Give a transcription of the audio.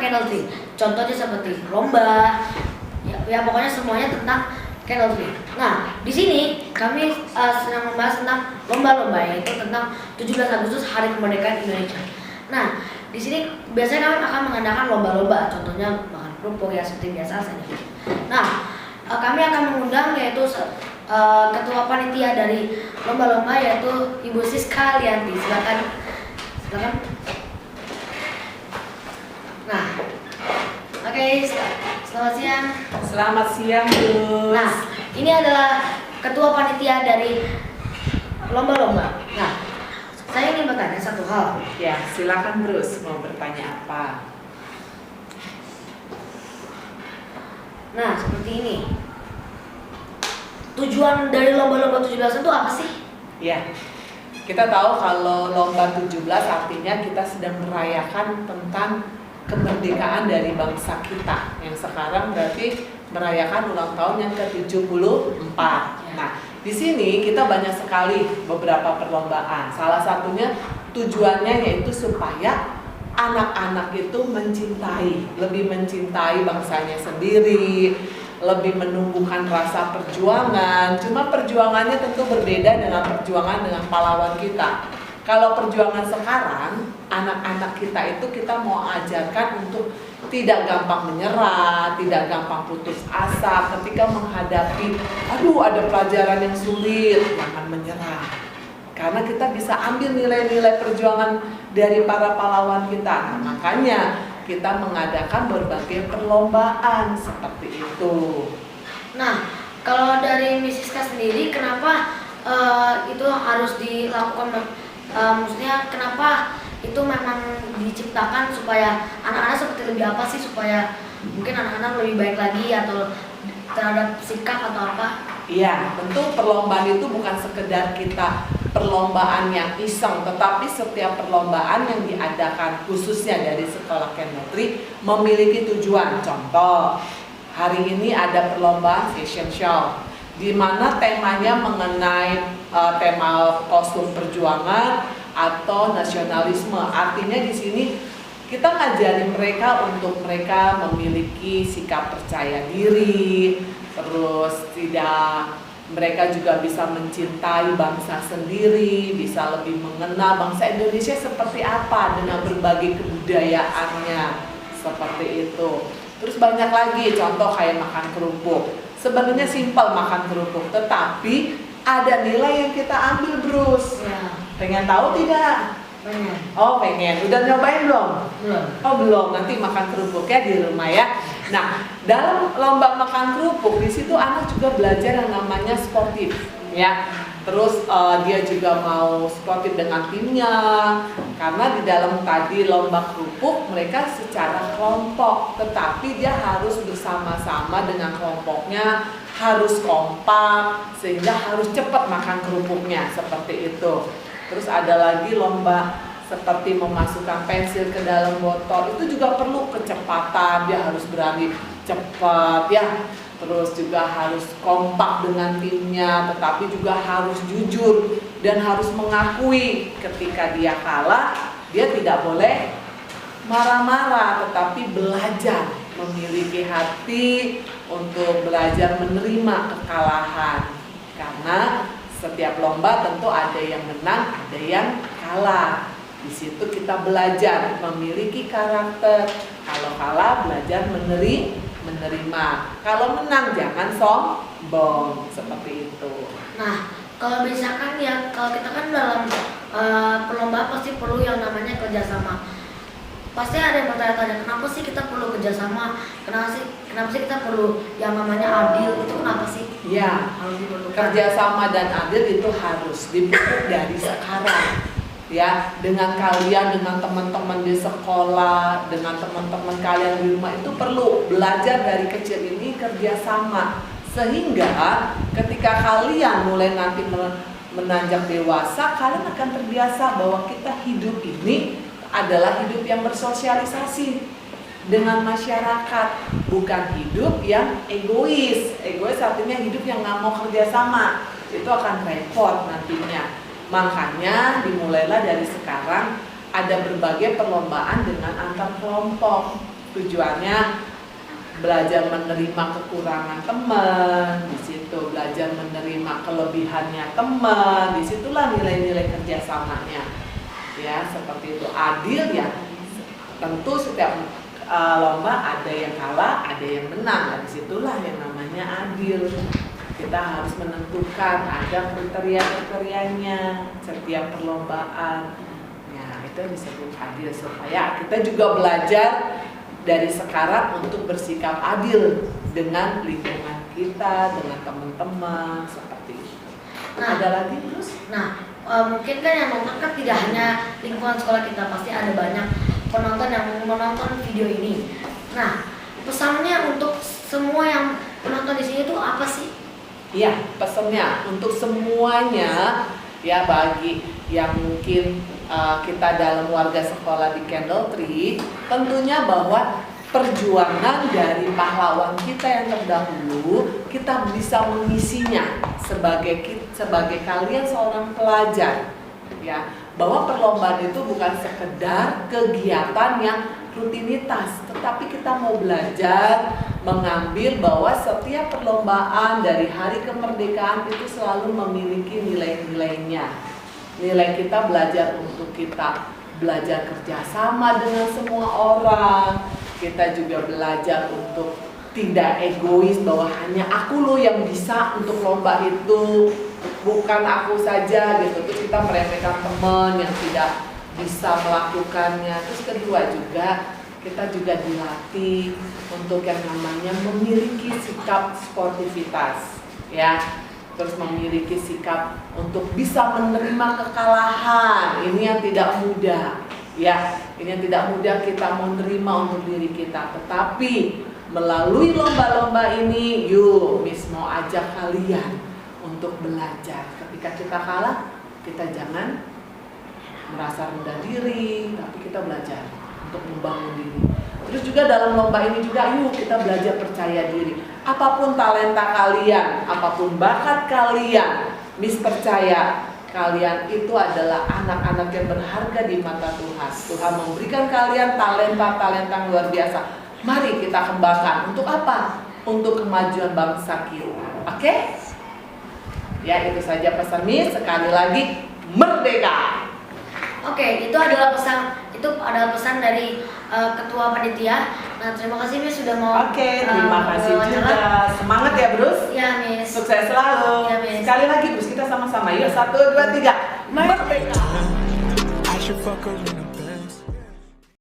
Candle Tree. Contohnya seperti lomba, ya pokoknya semuanya tentang Candle Tree. Nah, di sini kami sedang membahas tentang lomba-lomba, yaitu tentang 17 Agustus Hari Kemerdekaan Indonesia. Nah, di sini biasanya kami akan mengadakan lomba-lomba, contohnya makan kerupuk ya seperti biasa saja. Nah, kami akan mengundang yaitu ketua panitia dari lomba-lomba yaitu Ibu Siska Lianti. Silakan. Nah, oke, selamat siang. Selamat siang, Gus. Nah, ini adalah ketua panitia dari lomba-lomba. Nah, saya ingin bertanya satu hal. Ya, silakan Bruce, mau bertanya apa? Nah, seperti ini. Tujuan dari lomba-lomba 17 itu apa sih? Ya, kita tahu kalau lomba 17 artinya kita sedang merayakan tentang kemerdekaan dari bangsa kita, yang sekarang berarti merayakan ulang tahun yang ke-74. Nah, di sini kita banyak sekali beberapa perlombaan. Salah satunya tujuannya yaitu supaya anak-anak itu lebih mencintai bangsanya sendiri, lebih menumbuhkan rasa perjuangan. Cuma perjuangannya tentu berbeda dengan perjuangan dengan pahlawan kita. Kalau perjuangan sekarang, anak-anak kita itu kita mau ajarkan untuk tidak gampang menyerah, tidak gampang putus asa ketika menghadapi, ada pelajaran yang sulit, jangan menyerah. Karena kita bisa ambil nilai-nilai perjuangan dari para pahlawan kita. Nah, makanya kita mengadakan berbagai perlombaan seperti itu. Nah, kalau dari Miss Siska sendiri, kenapa itu harus dilakukan? Maksudnya kenapa itu memang diciptakan supaya anak-anak seperti lebih apa sih, supaya mungkin anak-anak lebih baik lagi atau terhadap sikap atau apa? Iya, tentu perlombaan itu bukan sekedar kita perlombaan yang iseng, tetapi setiap perlombaan yang diadakan khususnya dari sekolah Candle Tree memiliki tujuan. Contoh, hari ini ada perlombaan fashion show, di mana temanya mengenai tema kostum perjuangan atau nasionalisme. Artinya di sini kita ngajarin mereka untuk mereka memiliki sikap percaya diri, terus mereka juga bisa mencintai bangsa sendiri, bisa lebih mengenal bangsa Indonesia seperti apa dengan berbagai kebudayaannya, seperti itu. Terus banyak lagi contoh kayak makan kerupuk. Sebenarnya simpel makan kerupuk, tetapi ada nilai yang kita ambil, Bruce. Ya. Pengen tahu tidak? Pengen. Oh, pengen. Udah nyobain belum? Belum. Oh, belum. Nanti makan kerupuknya di rumah ya. Nah, dalam lomba makan kerupuk di situ anak juga belajar yang namanya sportif, ya. Terus dia juga mau sportif dengan timnya, karena di dalam tadi lomba kerupuk mereka secara kelompok, tetapi dia harus bersama-sama dengan kelompoknya, harus kompak sehingga harus cepat makan kerupuknya, seperti itu. Terus ada lagi lomba seperti memasukkan pensil ke dalam botol, itu juga perlu kecepatan, dia harus berani cepat ya. Terus juga harus kompak dengan timnya, tetapi juga harus jujur dan harus mengakui ketika dia kalah. Dia tidak boleh marah-marah, tetapi belajar, memiliki hati untuk belajar menerima kekalahan. Karena setiap lomba tentu ada yang menang, ada yang kalah. Di situ kita belajar memiliki karakter. Kalau kalah belajar menerima. Kalau menang jangan sombong, seperti itu. Nah, kalau misalkan ya, kalau kita kan dalam perlombaan pasti perlu yang namanya kerjasama. Pasti ada yang bertanya-tanya, kenapa sih kita perlu kerjasama? Kenapa sih kita perlu yang namanya adil? Itu kenapa sih? Ya, Harus diperlukan. kerjasama dan adil itu harus dipupuk dari sekarang. Ya, dengan kalian, dengan teman-teman di sekolah, dengan teman-teman kalian di rumah itu perlu belajar dari kecil ini kerjasama, sehingga ketika kalian mulai nanti menanjak dewasa, kalian akan terbiasa bahwa kita hidup ini adalah hidup yang bersosialisasi dengan masyarakat, bukan hidup yang egois. Egois artinya hidup yang nggak mau kerjasama, itu akan repot nantinya. Makanya dimulailah dari sekarang ada berbagai perlombaan dengan antar kelompok. tujuannya belajar menerima kekurangan teman, di situ belajar menerima kelebihannya teman, disitulah nilai-nilai kerjasamanya. Ya, seperti itu. Adil ya, tentu setiap lomba ada yang kalah, ada yang menang, dan disitulah yang namanya adil. Kita harus menentukan ada kriteria-kriterianya setiap perlombaan. Ya, itu disebut adil, supaya kita juga belajar dari sekarang untuk bersikap adil dengan lingkungan kita, dengan teman-teman, seperti itu. Nah, ada lagi terus? Nah, mungkin kan yang nonton kan tidak hanya lingkungan sekolah kita, pasti ada banyak penonton yang menonton video ini. Nah, pesannya untuk semua yang menonton di sini itu apa sih? Iya, pesannya untuk semuanya ya, bagi yang mungkin kita dalam warga sekolah di Candle Tree, tentunya bahwa perjuangan dari pahlawan kita yang terdahulu kita bisa mengisinya sebagai kalian seorang pelajar, ya, bahwa perlombaan itu bukan sekedar kegiatan yang rutinitas, tetapi kita mau belajar mengambil bahwa setiap perlombaan dari hari kemerdekaan itu selalu memiliki nilai-nilainya. Nilai kita belajar untuk kita belajar kerjasama dengan semua orang. Kita juga belajar untuk tidak egois, bahwa hanya aku loh yang bisa untuk lomba itu, bukan aku saja gitu. Terus kita meremehkan teman yang tidak bisa melakukannya. Terus kedua juga kita juga dilatih untuk yang namanya memiliki sikap sportivitas, ya. Terus memiliki sikap untuk bisa menerima kekalahan. Ini yang tidak mudah, ya. Ini yang tidak mudah kita menerima untuk diri kita. Tetapi melalui lomba-lomba ini, yuk Miss mau ajak kalian untuk belajar. Ketika kita kalah, kita jangan merasa rendah diri, tapi kita belajar untuk membangun diri. Terus juga dalam lomba ini juga, yuk kita belajar percaya diri. Apapun talenta kalian, apapun bakat kalian, Miss percaya kalian itu adalah anak-anak yang berharga di mata Tuhan. Tuhan memberikan kalian talenta-talenta yang luar biasa. Mari kita kembangkan. Untuk apa? Untuk kemajuan bangsa kita. Oke? Ya, itu saja pesan Miss. Sekali lagi, merdeka. Oke, itu adalah pesan dari Ketua Panitia. Nah, terima kasih Miss sudah mau. Oke, terima kasih juga. Semangat ya, Bruce. Ya, Miss. Sukses selalu. Ya, Miss. Sekali lagi, Bruce, kita sama-sama. Yuk, 1, 2, 3. Merdeka. I should fuck her in a bed.